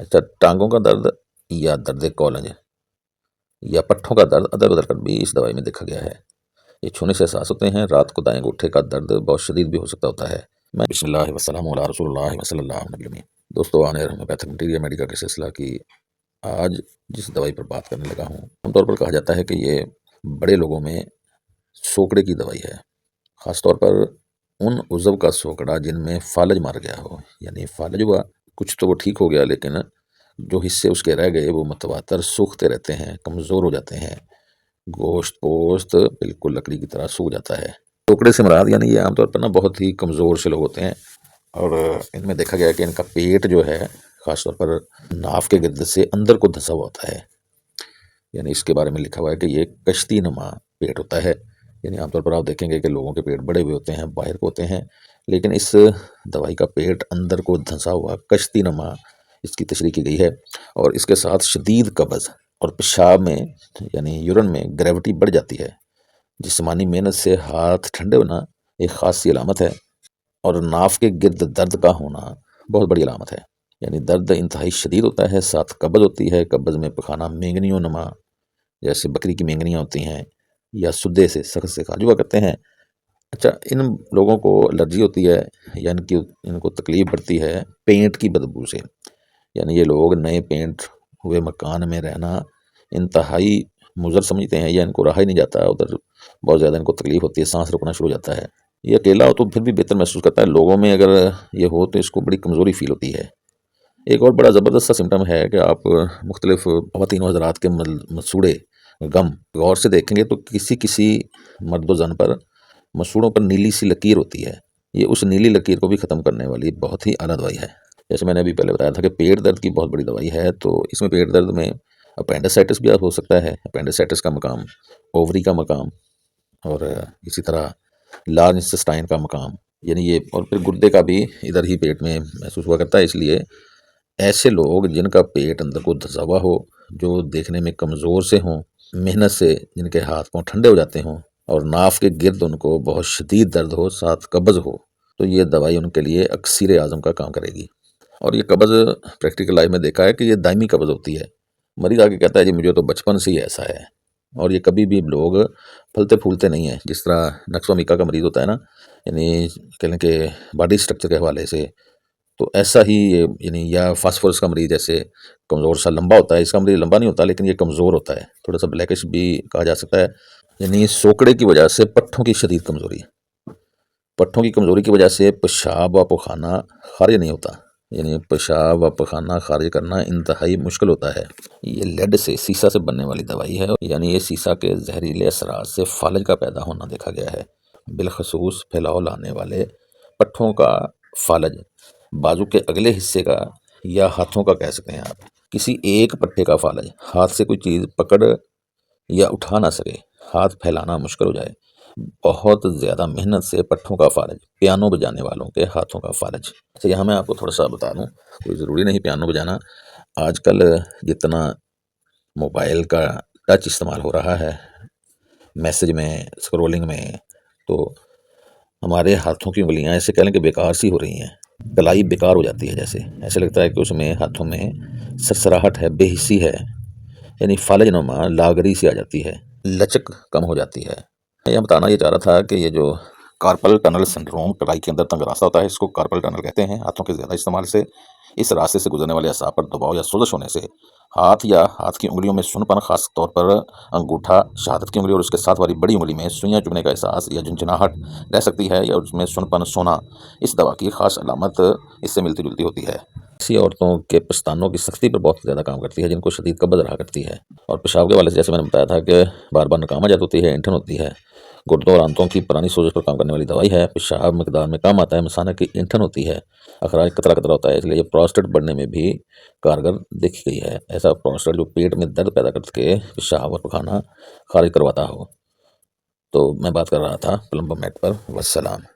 اچھا، ٹانگوں کا درد یا درد کولنج یا پٹھوں کا درد ادر بدر کر بھی اس دوائی میں دیکھا گیا ہے۔ یہ چھونے سے احساس ہوتے ہیں۔ رات کو دائیں انگوٹھے کا درد بہت شدید بھی ہو سکتا ہوتا ہے۔ میں بسم اللہ وسلام علی رسول اللہ صلی اللہ علیہ وسلم۔ دوستو، آنے ہومیوپیتھک مٹیریل میڈیکا کے سلسلہ کی آج جس دوائی پر بات کرنے لگا ہوں، عام طور پر کہا جاتا ہے کہ یہ بڑے لوگوں میں سوکڑے کی دوائی ہے، خاص طور پر ان عضو کا سوکڑا جن میں فالج مار گیا ہو، یعنی فالج ہوا کچھ تو وہ ٹھیک ہو گیا لیکن جو حصے اس کے رہ گئے وہ متواتر سوکھتے رہتے ہیں، کمزور ہو جاتے ہیں، گوشت پوشت بالکل لکڑی کی طرح سوکھ جاتا ہے۔ سوکڑے سے مراد یعنی یہ عام طور پر بہت ہی کمزور سے لوگ ہوتے ہیں، اور ان میں دیکھا گیا ہے کہ ان کا پیٹ جو ہے خاص طور پر ناف کے گرد سے اندر کو دھنسا ہوا ہوتا ہے، یعنی اس کے بارے میں لکھا ہوا ہے کہ یہ کشتی نما پیٹ ہوتا ہے۔ یعنی عام طور پر آپ دیکھیں گے کہ لوگوں کے پیٹ بڑے ہوئے ہوتے ہیں، باہر کو ہوتے ہیں، لیکن اس دوائی کا پیٹ اندر کو دھنسا ہوا کشتی نما اس کی تشریح کی گئی ہے، اور اس کے ساتھ شدید قبض اور پیشاب میں یعنی یورن میں گریوٹی بڑھ جاتی ہے۔ جسمانی محنت سے ہاتھ ٹھنڈے ہونا ایک خاص سی علامت ہے، اور ناف کے گرد درد کا ہونا بہت بڑی علامت ہے، یعنی درد انتہائی شدید ہوتا ہے، ساتھ قبض ہوتی ہے۔ قبض میں پخانہ مینگنیوں نما جیسے بکری کی مینگنیاں ہوتی ہیں یا سدے سے سخت سے کاجوا کرتے ہیں۔ اچھا، ان لوگوں کو الرجی ہوتی ہے یا ان کو تکلیف پڑتی ہے پینٹ کی بدبو سے، یعنی یہ لوگ نئے پینٹ ہوئے مکان میں رہنا انتہائی مضر سمجھتے ہیں، یا ان کو رہا ہی نہیں جاتا، ادھر بہت زیادہ ان کو تکلیف ہوتی ہے، سانس رکنا شروع ہو جاتا ہے۔ یہ اکیلا ہو تو پھر بھی بہتر محسوس کرتا ہے، لوگوں میں اگر یہ ہو تو اس کو بڑی کمزوری فیل ہوتی ہے۔ ایک اور بڑا زبردست سا سمٹم ہے کہ آپ مختلف خواتین و حضرات کے مسوڑے غم غور سے دیکھیں گے تو کسی کسی مرد و زن پر مسوڑوں پر نیلی سی لکیر ہوتی ہے۔ یہ اس نیلی لکیر کو بھی ختم کرنے والی بہت ہی اعلیٰ دوائی ہے۔ جیسے میں نے ابھی پہلے بتایا تھا کہ پیٹ درد کی بہت بڑی دوائی ہے، تو اس میں پیٹ درد میں اپینڈسائٹس بھی ہو سکتا ہے، اپینڈسائٹس کا مقام اووری کا مقام، اور اسی طرح لارج انٹسٹائن کا مقام، یعنی یہ، اور پھر گردے کا بھی ادھر ہی پیٹ میں محسوس ہوا کرتا ہے۔ اس لیے ایسے لوگ جن کا پیٹ اندر کو دھسا ہوا ہو، جو دیکھنے میں کمزور سے ہوں، محنت سے جن کے ہاتھ پاؤں ٹھنڈے ہو جاتے ہوں، اور ناف کے گرد ان کو بہت شدید درد ہو، ساتھ قبض ہو، تو یہ دوائی ان کے لیے اکسیر اعظم کا کام کرے گی۔ اور یہ قبض پریکٹیکل لائف میں دیکھا ہے کہ یہ دائمی قبض ہوتی ہے۔ مریض آ کے کہتا ہے جی مجھے تو بچپن سے ہی ایسا ہے، اور یہ کبھی بھی لوگ پھلتے پھولتے نہیں ہیں۔ جس طرح نقص و میکا کا مریض ہوتا ہے نا، یعنی کہہ لیں کہ باڈی سٹرکچر کے حوالے سے، تو ایسا ہی یعنی یا فاسفورس کا مریض جیسے کمزور سا لمبا ہوتا ہے، اس کا مریض لمبا نہیں ہوتا لیکن یہ کمزور ہوتا ہے، تھوڑا سا بلیکش بھی کہا جا سکتا ہے، یعنی سوکڑے کی وجہ سے پٹھوں کی شدید کمزوری، پٹھوں کی کمزوری کی وجہ سے پیشاب و پخانہ خارج نہیں ہوتا، یعنی پیشاب و پخانہ خارج کرنا انتہائی مشکل ہوتا ہے۔ یہ لیڈ سے سیسا سے بننے والی دوائی ہے، یعنی یہ سیسا کے زہریلے اثرات سے فالج کا پیدا ہونا دیکھا گیا ہے۔ بالخصوص پھیلاؤ لانے والے پٹھوں کا فالج، بازو کے اگلے حصے کا یا ہاتھوں کا کہہ سکتے ہیں آپ، کسی ایک پٹھے کا فالج، ہاتھ سے کوئی چیز پکڑ یا اٹھا نہ سکے، ہاتھ پھیلانا مشکل ہو جائے، بہت زیادہ محنت سے پٹھوں کا فالج، پیانو بجانے والوں کے ہاتھوں کا فالج۔ اچھا، یہاں میں آپ کو تھوڑا سا بتا دوں، کوئی ضروری نہیں پیانو بجانا، آج کل جتنا موبائل کا ٹچ استعمال ہو رہا ہے میسج میں، اسکرولنگ میں، تو ہمارے ہاتھوں کی انگلیاں ایسے کہہ لیں کہ بیکار سی ہو رہی ہیں، کلائی بیکار ہو جاتی ہے، جیسے ایسے لگتا ہے کہ اس میں ہاتھوں میں سرسراہٹ ہے، بے حسی ہے، یعنی فالج نما لاغری سی آ جاتی ہے، لچک کم ہو جاتی ہے۔ میں یہ بتانا یہ چاہ رہا تھا کہ یہ جو کارپل ٹنل سنڈروم، کلائی کے اندر تنگ راستہ ہوتا ہے، اس کو کارپل ٹنل کہتے ہیں۔ ہاتھوں کے زیادہ استعمال سے اس راستے سے گزرنے والے اعصاب پر دباؤ یا سوزش ہونے سے ہاتھ یا ہاتھ کی انگلیوں میں سنپن، خاص طور پر انگوٹھا، شہادت کی انگلی اور اس کے ساتھ والی بڑی انگلی میں سوئیاں چبھنے کا احساس یا جھنجھناہٹ رہ سکتی ہے، یا اس میں سنپن سونا۔ اس دوا کی خاص علامت اس سے ملتی جلتی ہوتی ہے۔ ایسی عورتوں کے پستانوں کی سختی پر بہت زیادہ کام کرتی ہے، جن کو شدید قبض رہا کرتی ہے، اور پیشاب کے حوالے سے جیسے میں نے بتایا تھا کہ بار بار نکام جات ہوتی ہے، اینٹھن ہوتی ہے۔ گردوں اور آنتوں کی پرانی سوزش پر کام کرنے والی دوائی ہے۔ پیشاب مقدار میں کم آتا ہے، مثانہ کی اینٹھن ہوتی ہے، اخراج قطرہ قطرہ ہوتا ہے، اس لیے یہ پروسٹیٹ بڑھنے میں بھی کارگر دیکھی گئی ہے۔ ایسا پروسٹیٹ جو پیٹ میں درد پیدا کر کے پیشاب اور پخانہ خارج کرواتا ہو۔ تو میں بات کر رہا تھا پلمبومیٹ پر۔ والسلام۔